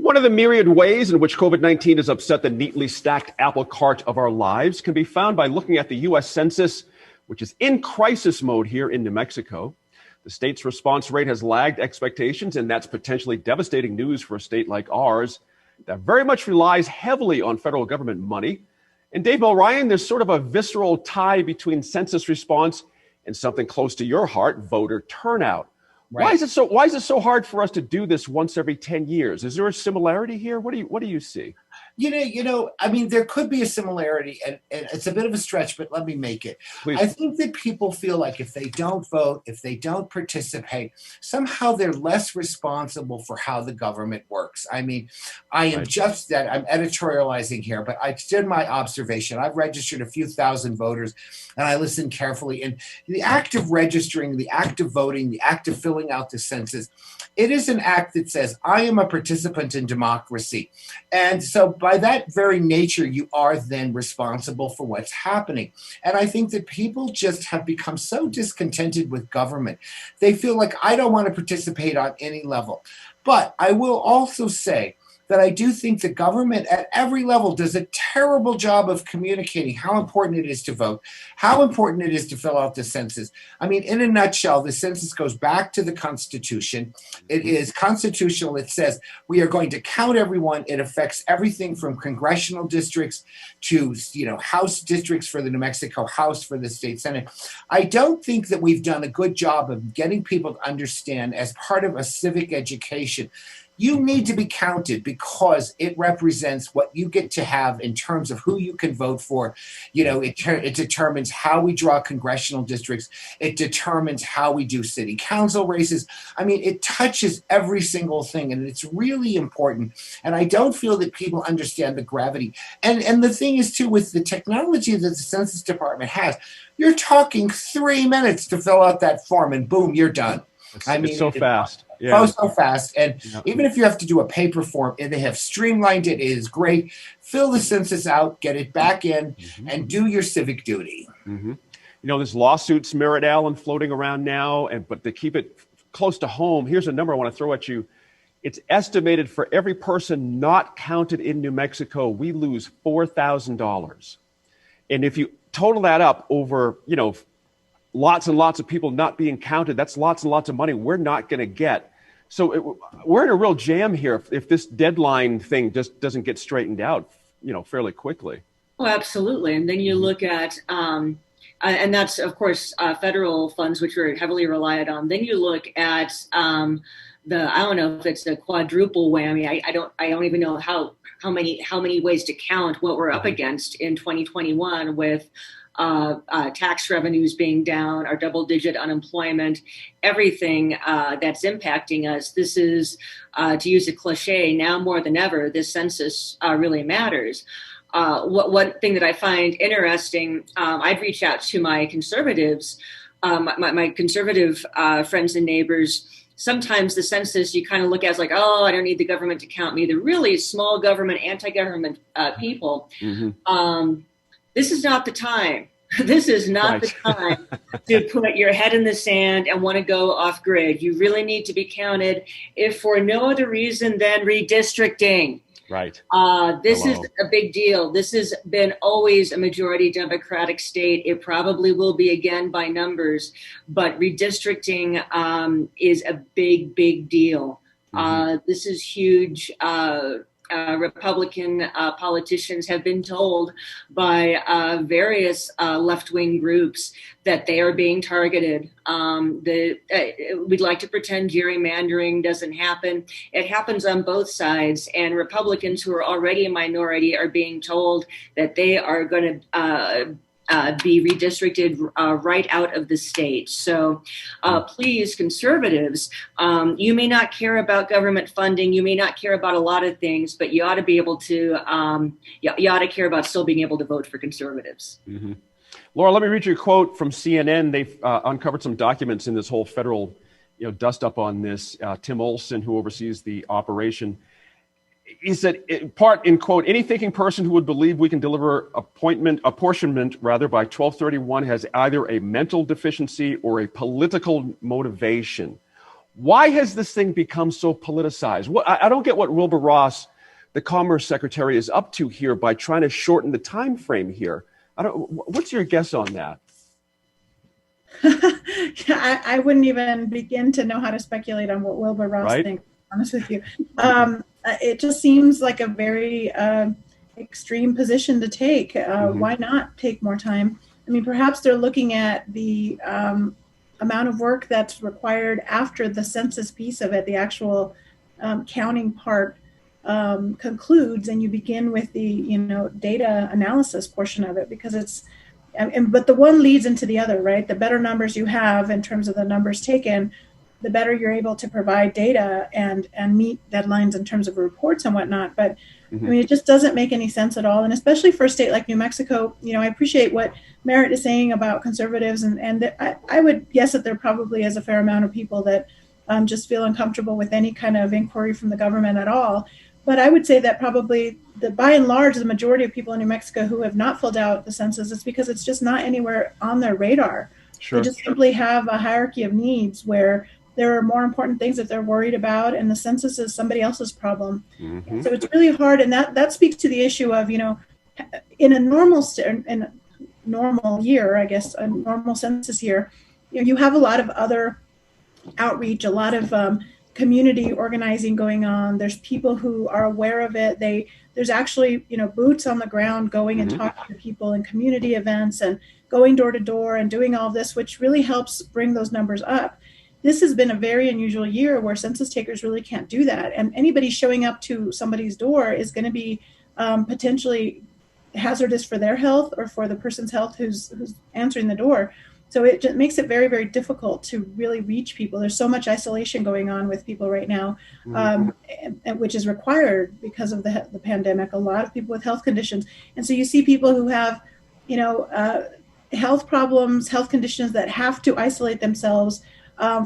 One of the myriad ways in which COVID-19 has upset the neatly stacked apple cart of our lives can be found by looking at the U.S. Census, which is in crisis mode here in New Mexico. The state's response rate has lagged expectations, and that's potentially devastating news for a state like ours that very much relies heavily on federal government money. And Dave Mulryan, there's sort of a visceral tie between census response and something close to your heart, voter turnout. Right. Why is it so hard for us to do this once every 10 years? Is there a similarity here? What do you see? I mean, there could be a similarity, and it's a bit of a stretch, but let me make it. Please. I think that people feel like if they don't vote, if they don't participate, somehow they're less responsible for how the government works. I mean, I am just that I'm editorializing here, but I did my observation. I've registered a few thousand voters, and I listened carefully. And the act of registering, the act of voting, the act of filling out the census, it is an act that says, I am a participant in democracy. And so by that very nature, you are then responsible for what's happening. And I think that people just have become so discontented with government. They feel like, I don't want to participate on any level. But I will also say that I do think the government at every level does a terrible job of communicating how important it is to vote, how important it is to fill out the census. I mean, in a nutshell, the census goes back to the Constitution. It is constitutional. It says we are going to count everyone. It affects everything from congressional districts to, House districts for the New Mexico House, for the state Senate. I don't think that we've done a good job of getting people to understand, as part of a civic education, you need to be counted because it represents what you get to have in terms of who you can vote for. It determines how we draw congressional districts. It determines how we do city council races. I mean, it touches every single thing, and it's really important. And I don't feel that people understand the gravity. And the thing is, too, with the technology that the Census Department has, you're talking 3 minutes to fill out that form, and boom, you're done. It's so fast. Yeah. So fast. And even if you have to do a paper form, and they have streamlined it, it is great. Fill the census out, get it back in, and do your civic duty. Mm-hmm. There's lawsuits, Merritt Allen, floating around now, but to keep it close to home, here's a number I want to throw at you. It's estimated for every person not counted in New Mexico, we lose $4,000. And if you total that up over, lots and lots of people not being counted, that's lots and lots of money we're not going to get. So we're in a real jam here if this deadline thing just doesn't get straightened out, fairly quickly. Oh, absolutely. And then you look at, and that's, of course, federal funds, which are heavily relied on. Then you look at I don't know if it's a quadruple whammy. I don't even know how many ways to count what we're up against in 2021 with tax revenues being down, our double-digit unemployment, everything that's impacting us. This is, to use a cliche, now more than ever, this census really matters. One thing that I find interesting, I'd reach out to my conservatives, my conservative friends and neighbors. Sometimes the census you kind of look at as like, oh, I don't need the government to count me. The really small government, anti-government people. This is not the time. This is not the time to put your head in the sand and want to go off grid. You really need to be counted, if for no other reason than redistricting. Right. This is a big deal. This has been always a majority Democratic state. It probably will be again by numbers, but redistricting is a big, big deal. This is huge. Republican politicians have been told by various left-wing groups that they are being targeted. We'd like to pretend gerrymandering doesn't happen. It happens on both sides, and Republicans who are already a minority are being told that they are going to be redistricted right out of the state. So please, conservatives, you may not care about government funding, you may not care about a lot of things, but you ought to be able to, you ought to care about still being able to vote for conservatives. Laura, let me read you a quote from CNN. They've uncovered some documents in this whole federal dust up on this. Tim Olson, who oversees the operation, he said, in quote, any thinking person who would believe we can deliver apportionment by 12/31 has either a mental deficiency or a political motivation. Why has this thing become so politicized? I don't get what Wilbur Ross, the Commerce Secretary, is up to here by trying to shorten the time frame here. What's your guess on that? I wouldn't even begin to know how to speculate on what Wilbur Ross thinks, to be honest with you. It just seems like a very extreme position to take. Why not take more time? I mean, perhaps they're looking at the amount of work that's required after the census piece of it, the actual counting part concludes, and you begin with the data analysis portion of it, because it's but the one leads into the other, right? The better numbers you have in terms of the numbers taken, the better you're able to provide data and meet deadlines in terms of reports and whatnot. But I mean, it just doesn't make any sense at all. And especially for a state like New Mexico, I appreciate what Merritt is saying about conservatives. And I would guess that there probably is a fair amount of people that just feel uncomfortable with any kind of inquiry from the government at all. But I would say that probably by and large, the majority of people in New Mexico who have not filled out the census, it's because it's just not anywhere on their radar. Sure. They just simply have a hierarchy of needs where there are more important things that they're worried about, and the census is somebody else's problem. So it's really hard, and that speaks to the issue of, in a normal year, I guess, a normal census year, you have a lot of other outreach, a lot of community organizing going on. There's people who are aware of it. There's actually, boots on the ground going and talking to people in community events and going door to door and doing all of this, which really helps bring those numbers up. This has been a very unusual year where census takers really can't do that. And anybody showing up to somebody's door is going to be potentially hazardous for their health or for the person's health who's answering the door. So it just makes it very, very difficult to really reach people. There's so much isolation going on with people right now, which is required because of the pandemic. A lot of people with health conditions. And so you see people who have, health problems, health conditions that have to isolate themselves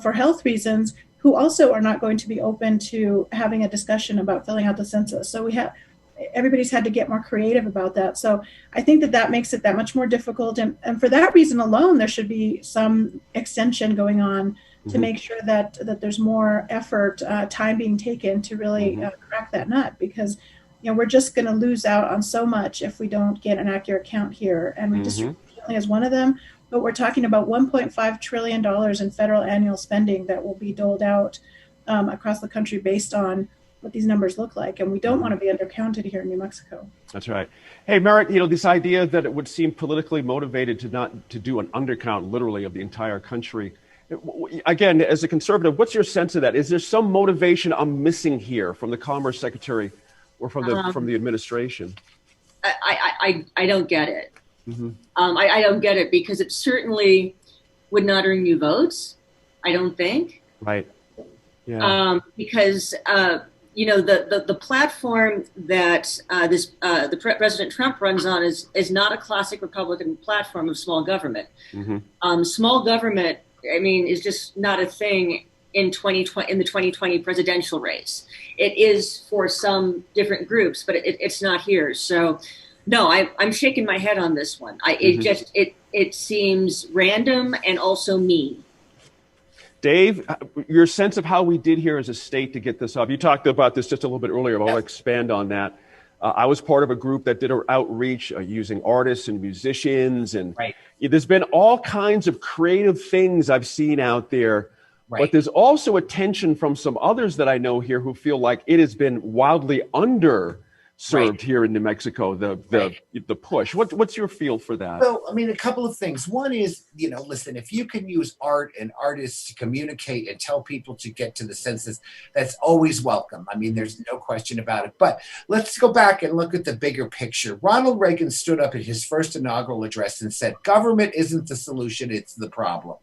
for health reasons, who also are not going to be open to having a discussion about filling out the census. So everybody's had to get more creative about that. So I think that makes it that much more difficult. And for that reason alone, there should be some extension going on to make sure that there's more effort, time being taken to really crack that nut, because we're just going to lose out on so much if we don't get an accurate count here. And redistribution is one of them. But we're talking about $1.5 trillion in federal annual spending that will be doled out across the country based on what these numbers look like. And we don't want to be undercounted here in New Mexico. That's right. Hey, Merritt, this idea that it would seem politically motivated to do an undercount literally of the entire country. Again, as a conservative, what's your sense of that? Is there some motivation I'm missing here from the Commerce Secretary or from the administration? I don't get it. I don't get it, because it certainly would not earn you votes, I don't think. Right. Yeah. Because the platform that President Trump runs on is not a classic Republican platform of small government. Small government, is just not a thing in the 2020 presidential race. It is for some different groups, but it's not here. So. No, I'm shaking my head on this one. It seems random and also mean. Dave, your sense of how we did here as a state to get this up. You talked about this just a little bit earlier, but I'll expand on that. I was part of a group that did an outreach using artists and musicians, and there's been all kinds of creative things I've seen out there. But there's also a tension from some others that I know here who feel like it has been wildly underserved here in New Mexico, the push. What's your feel for that? Well, a couple of things. One is, listen, if you can use art and artists to communicate and tell people to get to the census, that's always welcome. There's no question about it. But let's go back and look at the bigger picture. Ronald Reagan stood up at his first inaugural address and said, government isn't the solution, it's the problem.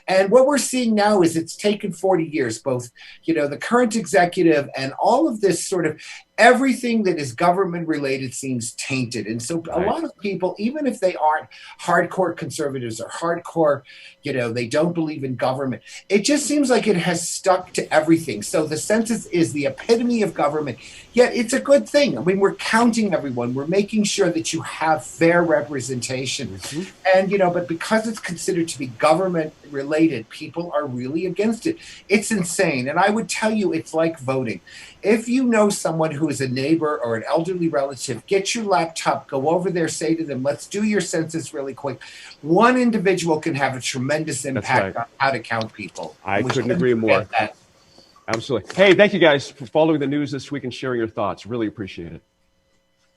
And what we're seeing now is it's taken 40 years, both, the current executive and all of this sort of everything that is government related seems tainted. And so a lot of people, even if they aren't hardcore conservatives or hardcore, they don't believe in government, it just seems like it has stuck to everything. So the census is the epitome of government, yet it's a good thing. We're counting everyone. We're making sure that you have fair representation. And, but because it's considered to be government related, people are really against it. It's insane. And I would tell you, it's like voting. If you know someone who is a neighbor or an elderly relative, get your laptop, go over there, say to them, let's do your census really quick. One individual can have a tremendous impact on how to count people. I couldn't agree more. Absolutely. Hey, thank you guys for following the news this week and sharing your thoughts. Really appreciate it.